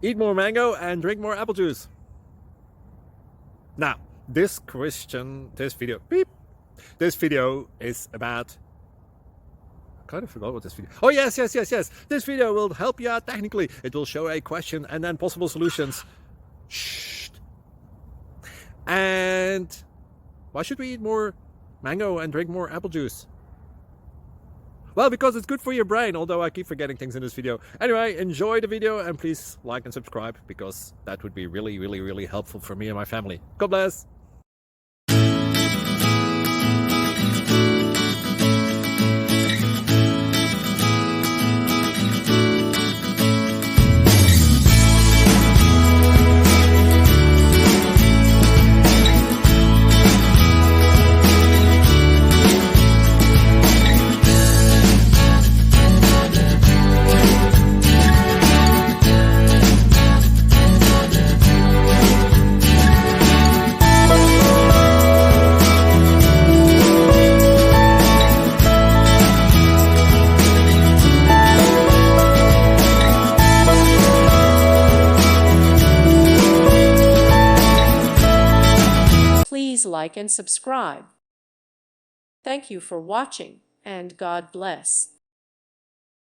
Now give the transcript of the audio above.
Eat more mango and drink more apple juice. Now, this video is about... I kind of forgot what this video... Oh, yes. This video will help you out technically. It will show a question and then possible solutions. Shh. And why should we eat more mango and drink more apple juice? Well, because it's good for your brain, although I keep forgetting things in this video. Anyway, enjoy the video and please like and subscribe, because that would be really helpful for me and my family. God bless! Please like and subscribe. Thank you for watching, and God bless.